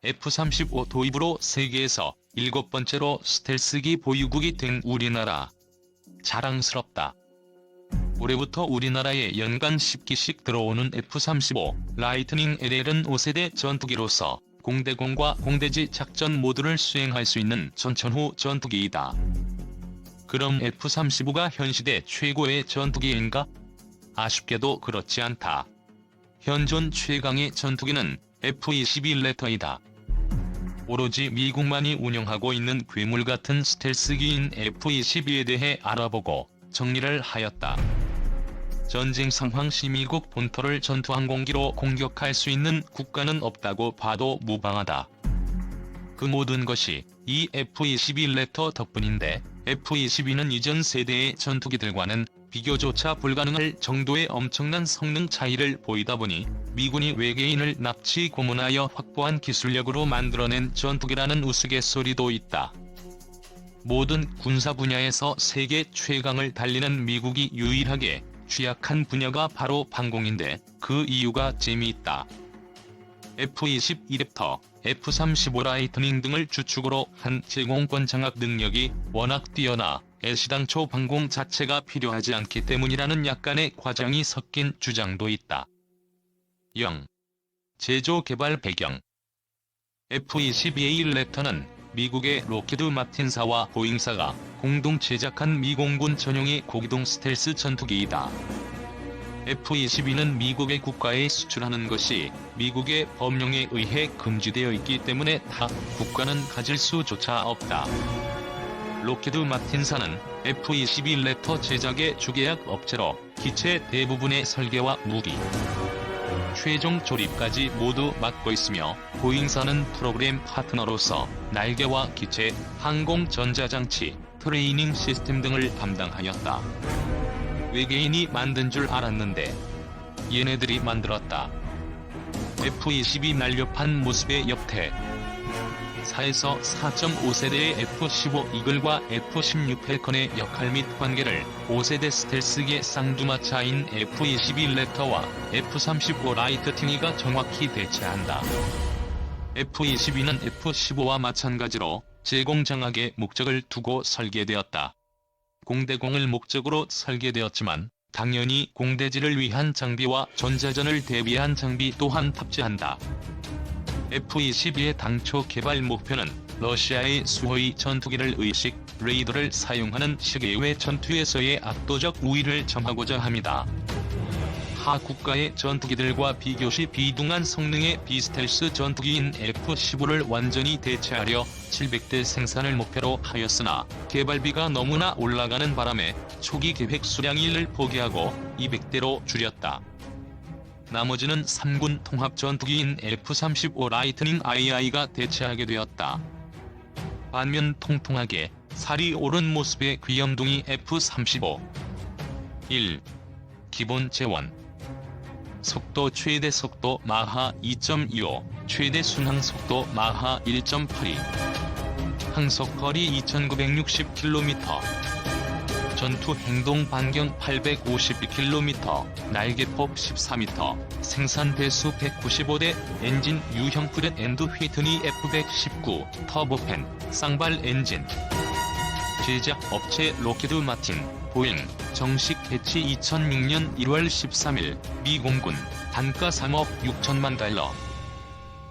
F-35 도입으로 세계에서 7번째로 스텔스기 보유국이 된 우리나라. 자랑스럽다. 올해부터 우리나라에 연간 10기씩 들어오는 F-35 라이트닝 LL은 5세대 전투기로서 공대공과 공대지 작전 모두를 수행할 수 있는 전천후 전투기이다. 그럼 F-35가 현시대 최고의 전투기인가? 아쉽게도 그렇지 않다. 현존 최강의 전투기는 F-22 오로지 미국만이 운영하고 있는 괴물같은 스텔스기인 F-22에 대해 알아보고 정리를 하였다. 전쟁 상황 시 미국 본토를 전투항공기로 공격할 수 있는 국가는 없다고 봐도 무방하다. 그 모든 것이 이 F-22 덕분인데, F-22는 이전 세대의 전투기들과는 비교조차 불가능할 정도의 엄청난 성능 차이를 보이다 보니 미군이 외계인을 납치 고문하여 확보한 기술력으로 만들어낸 전투기라는 우스갯소리도 있다. 모든 군사 분야에서 세계 최강을 달리는 미국이 유일하게 취약한 분야가 바로 방공인데, 그 이유가 재미있다. F-22 랩터, F-35 라이트닝 등을 주축으로 한 제공권 장악 능력이 워낙 뛰어나 애시당초 방공 자체가 필요하지 않기 때문이라는 약간의 과장이 섞인 주장도 있다. 0. 제조 개발 배경. F-22A 랩터는 미국의 로키드 마틴사와 보잉사가 공동 제작한 미공군 전용의 고기동 스텔스 전투기이다. F-22는 미국의 국가에 수출하는 것이 미국의 법령에 의해 금지되어 있기 때문에 타 국가는 가질 수조차 없다. 로키드 마틴사는 F-22 랩터 제작의 주계약 업체로 기체 대부분의 설계와 무기, 최종 조립까지 모두 맡고 있으며, 보잉사는 프로그램 파트너로서 날개와 기체, 항공 전자장치, 트레이닝 시스템 등을 담당하였다. 외계인이 만든 줄 알았는데 얘네들이 만들었다. F-22 날렵한 모습의 옆태. 4에서 4.5세대의 F-15 이글과 F-16 펠컨의 역할 및 관계를 5세대 스텔스기의 쌍두마차인 F-22 랩터와 F-35 라이트닝이가 정확히 대체한다. F-22는 F-15와 마찬가지로 제공장악의 목적을 두고 설계되었다. 공대공을 목적으로 설계되었지만 당연히 공대지를 위한 장비와 전자전을 대비한 장비 또한 탑재한다. F-22의 당초 개발 목표는 러시아의 수호이 전투기를 의식, 레이더를 사용하는 세계외 전투에서의 압도적 우위를 점하고자 합니다. 타 국가의 전투기들과 비교시 비둥한 성능의 비스텔스 전투기인 F-15를 완전히 대체하려 700대 생산을 목표로 하였으나 개발비가 너무나 올라가는 바람에 초기 계획 수량 1을 포기하고 200대로 줄였다. 나머지는 3군 통합 전투기인 F-35 라이트닝 II가 대체하게 되었다. 반면 통통하게 살이 오른 모습의 귀염둥이 F-35. 1. 기본 재원. 속도 최대 속도 마하 2.25, 최대 순항 속도 마하 1.82, 항속거리 2960km, 전투 행동 반경 852km, 날개폭 14m, 생산 대수 195대, 엔진 유형 프렛 앤드 휘트니 F119, 터보팬, 쌍발 엔진. 제작 업체 로키드 마틴, 보잉. 정식 배치 2006년 1월 13일, 미공군. 단가 3억 6천만 달러.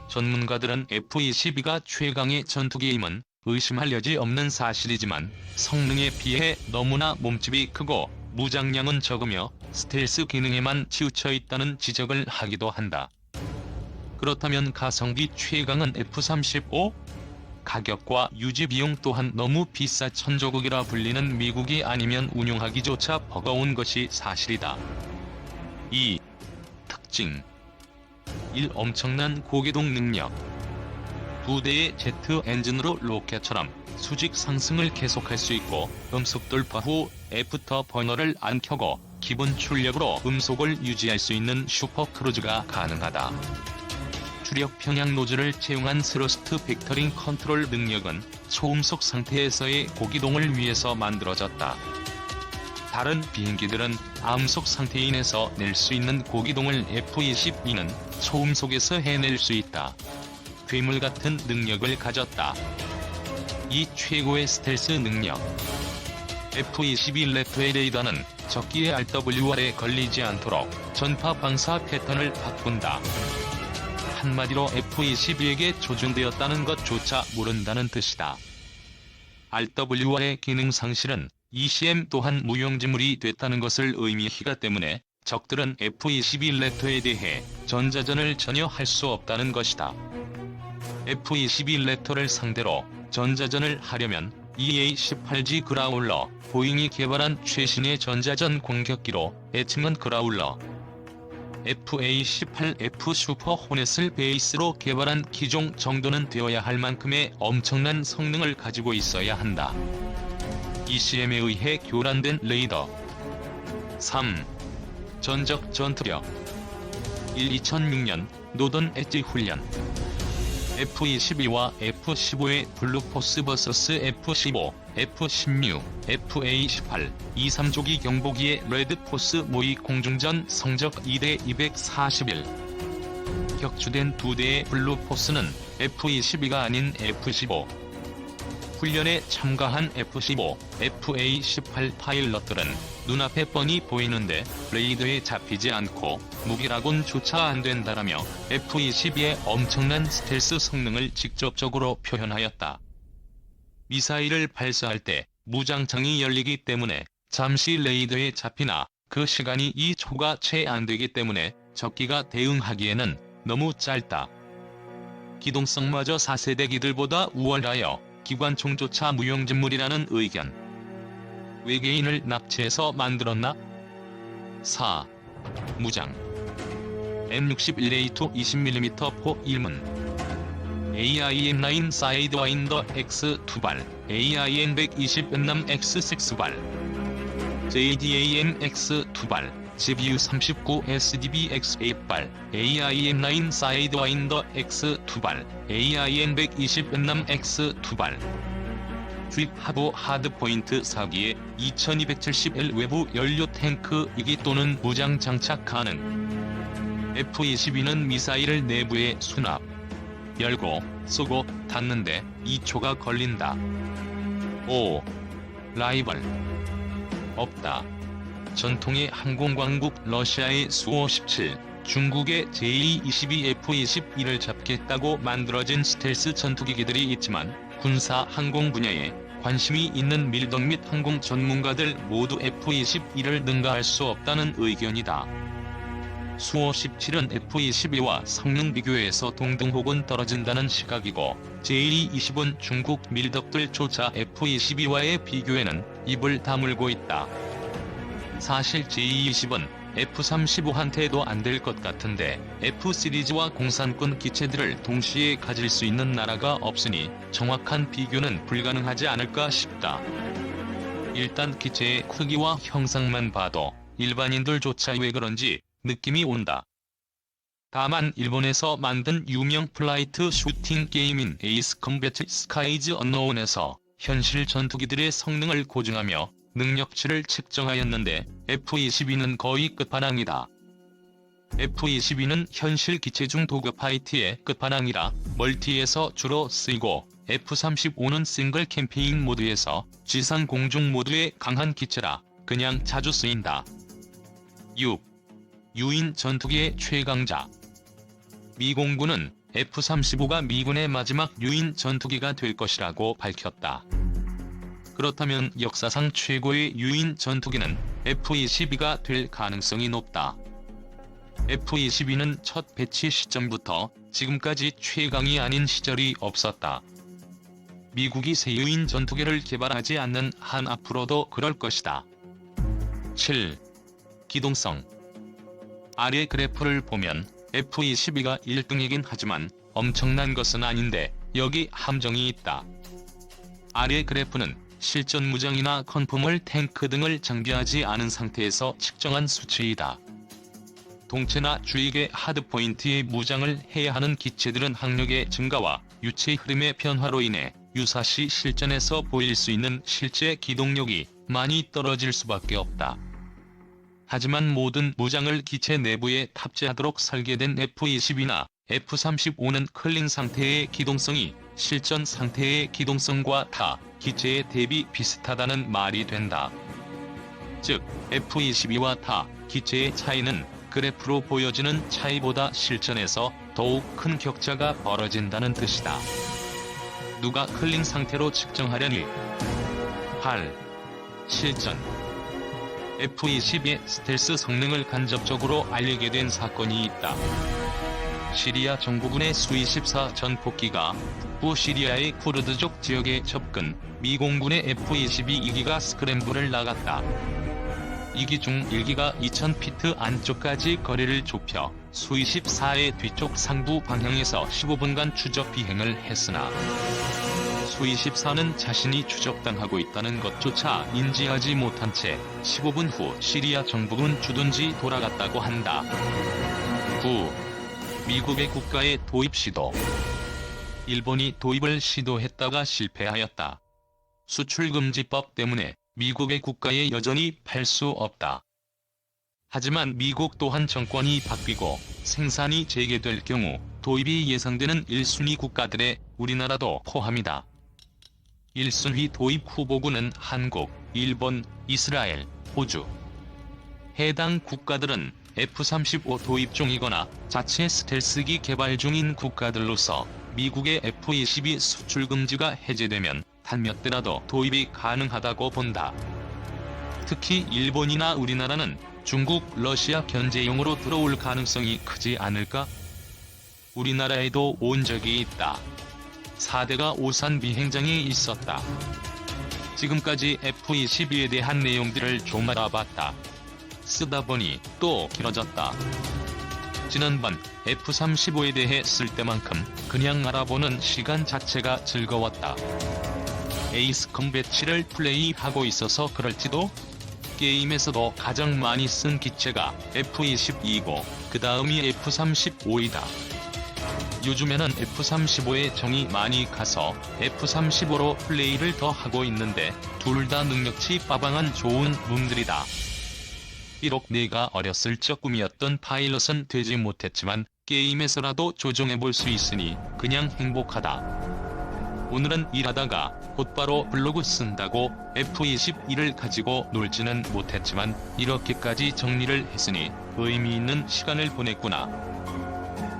전문가들은 F-22가 최강의 전투기임은 의심할 여지 없는 사실이지만 성능에 비해 너무나 몸집이 크고 무장량은 적으며 스텔스 기능에만 치우쳐 있다는 지적을 하기도 한다. 그렇다면 가성비 최강은 F-35? 가격과 유지 비용 또한 너무 비싸 천조국이라 불리는 미국이 아니면 운용하기조차 버거운 것이 사실이다. 2. 특징. 1. 엄청난 고기동 능력. 2대의 제트 엔진으로 로켓처럼 수직 상승을 계속할 수 있고, 음속 돌파 후 애프터 버너를 안 켜고 기본 출력으로 음속을 유지할 수 있는 슈퍼 크루즈가 가능하다. 추력 평양 노즐을 채용한 스러스트 벡터링 컨트롤 능력은 초음속 상태에서의 고기동을 위해서 만들어졌다. 다른 비행기들은 암속 상태인에서 낼 수 있는 고기동을 F-22는 초음속에서 해낼 수 있다. 괴물 같은 능력을 가졌다. 이 최고의 스텔스 능력. F-22 랩터의 레이더는 적기의 RWR에 걸리지 않도록 전파 방사 패턴을 바꾼다. 한마디로 F-22에게 조준되었다는 것조차 모른다는 뜻이다. RWR의 기능 상실은 ECM 또한 무용지물이 됐다는 것을 의미하기 때문에 적들은 F-22 랩터에 대해 전자전을 전혀 할 수 없다는 것이다. F-22 랩터를 상대로 전자전을 하려면 EA-18G 그라울러, 보잉이 개발한 최신의 전자전 공격기로 애칭은 그라울러, FA-18F 슈퍼 호넷을 베이스로 개발한 기종 정도는 되어야 할 만큼의 엄청난 성능을 가지고 있어야 한다. ECM에 의해 교란된 레이더. 3. 전적 전투력. 2006년 노던 엣지 훈련. F-22와 F-15의 블루포스 vs F-15, F-16, FA-18, 2-3조기 경보기의 레드포스 모의 공중전 성적 2대 241. 격추된 2대의 블루포스는 F-22가 아닌 F-15. 훈련에 참가한 F-15, FA-18 파일럿들은 눈앞에 뻔히 보이는데 레이더에 잡히지 않고 무기라곤조차 안된다라며 F-22의 엄청난 스텔스 성능을 직접적으로 표현하였다. 미사일을 발사할 때 무장창이 열리기 때문에 잠시 레이더에 잡히나 그 시간이 2초가 채 안되기 때문에 적기가 대응하기에는 너무 짧다. 기동성마저 4세대기들보다 우월하여 기관총조차 무용지물이라는 의견. 외계인을 납치해서 만들었나? 4. 무장. M61A2 20mm 포 1문. AIM-9 사이드와인더 X 2발, AIM-120 은남 X 6발, JDAM X 2발, GBU-39 SDB X 8발, AIM-9 사이드와인더 X 2발, AIM-120 은남 X 2발. 주입 하부 하드포인트 4기에 2270L 외부 연료 탱크 2기 또는 무장 장착 가능. F-22는 미사일을 내부에 수납, 열고, 쏘고, 닫는데 2초가 걸린다. 5. 라이벌. 없다. 전통의 항공광국 러시아의 수-57, 중국의 제2-22 F-22를 잡겠다고 만들어진 스텔스 전투기기들이 있지만 군사 항공 분야에 관심이 있는 밀덕 및 항공 전문가들 모두 F-22를 능가할 수 없다는 의견이다. 수-57은 F-22와 성능 비교에서 동등 혹은 떨어진다는 시각이고 제2-20은 중국 밀덕들조차 F-22와의 비교에는 입을 다물고 있다. 사실 제2-20은 F-35한테도 안 될 것 같은데 F-시리즈와 공산권 기체들을 동시에 가질 수 있는 나라가 없으니 정확한 비교는 불가능하지 않을까 싶다. 일단 기체의 크기와 형상만 봐도 일반인들조차 왜 그런지 느낌이 온다. 다만 일본에서 만든 유명 플라이트 슈팅 게임인 에이스 컴배트 스카이즈 언노운에서 현실 전투기들의 성능을 고증하며 능력치를 측정하였는데 F-22는 거의 끝판왕이다. F-22는 현실 기체 중 도그파이트의 끝판왕이라 멀티에서 주로 쓰이고 F-35는 싱글 캠페인 모드에서 지상 공중 모드의 강한 기체라 그냥 자주 쓰인다. 6. 유인 전투기의 최강자. 미 공군은 F-35가 미군의 마지막 유인 전투기가 될 것이라고 밝혔다. 그렇다면 역사상 최고의 유인 전투기는 F-22가 될 가능성이 높다. F-22는 첫 배치 시점부터 지금까지 최강이 아닌 시절이 없었다. 미국이 새 유인 전투기를 개발하지 않는 한 앞으로도 그럴 것이다. 7. 기동성. 아래 그래프를 보면 F-22가 1등이긴 하지만 엄청난 것은 아닌데 여기 함정이 있다. 아래 그래프는 실전 무장이나 컨포멀 탱크 등을 장비하지 않은 상태에서 측정한 수치이다. 동체나 주익의 하드포인트에 무장을 해야 하는 기체들은 항력의 증가와 유체 흐름의 변화로 인해 유사시 실전에서 보일 수 있는 실제 기동력이 많이 떨어질 수밖에 없다. 하지만 모든 무장을 기체 내부에 탑재하도록 설계된 F-22나 F-35는 클링 상태의 기동성이 실전 상태의 기동성과 타 기체에 대비 비슷하다는 말이 된다. 즉, F-22와 타 기체의 차이는 그래프로 보여지는 차이보다 실전에서 더욱 큰 격차가 벌어진다는 뜻이다. 누가 클링 상태로 측정하려니? 8. 실전. F-22의 스텔스 성능을 간접적으로 알리게 된 사건이 있다. 시리아 정부군의 수-24 전폭기가 북부 시리아의 쿠르드족 지역에 접근, 미 공군의 F-22 2기가 스크램블을 나갔다. 2기 중 1기가 2000피트 안쪽까지 거리를 좁혀 수-24의 뒤쪽 상부 방향에서 15분간 추적 비행을 했으나 수-24는 자신이 추적당하고 있다는 것조차 인지하지 못한 채 15분 후 시리아 정부군 주둔지 돌아갔다고 한다. 9. 미국의 국가의 도입 시도. 일본이 도입을 시도했다가 실패하였다. 수출금지법 때문에 미국의 국가에 여전히 팔 수 없다. 하지만 미국 또한 정권이 바뀌고 생산이 재개될 경우 도입이 예상되는 1순위 국가들에 우리나라도 포함이다. 1순위 도입 후보군은 한국, 일본, 이스라엘, 호주. 해당 국가들은 F-35 도입 중이거나 자체 스텔스기 개발 중인 국가들로서 미국의 F-22 수출 금지가 해제되면 단 몇 대라도 도입이 가능하다고 본다. 특히 일본이나 우리나라는 중국, 러시아 견제용으로 들어올 가능성이 크지 않을까? 우리나라에도 온 적이 있다. 4대가 오산 비행장에 있었다. 지금까지 F-22에 대한 내용들을 좀 알아봤다. 쓰다 보니 또 길어졌다. 지난번 F-35에 대해 쓸 때만큼 그냥 알아보는 시간 자체가 즐거웠다. 에이스컴 배치를 플레이하고 있어서 그럴지도? 게임에서도 가장 많이 쓴 기체가 F-22고 그 다음이 F-35이다. 요즘에는 F-35에 정이 많이 가서 F-35로 플레이를 더 하고 있는데 둘 다 능력치 빠방한 좋은 놈들이다. 비록 내가 어렸을 적 꿈이었던 파일럿은 되지 못했지만 게임에서라도 조종해볼 수 있으니 그냥 행복하다. 오늘은 일하다가 곧바로 블로그 쓴다고 F-22를 가지고 놀지는 못했지만 이렇게까지 정리를 했으니 의미 있는 시간을 보냈구나.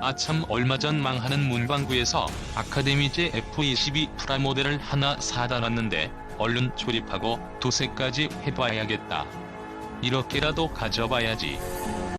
아참 얼마 전 망하는 문방구에서 아카데미제 F-22 프라모델을 하나 사다 놨는데 얼른 조립하고 도색까지 해봐야겠다. 이렇게라도 가져봐야지.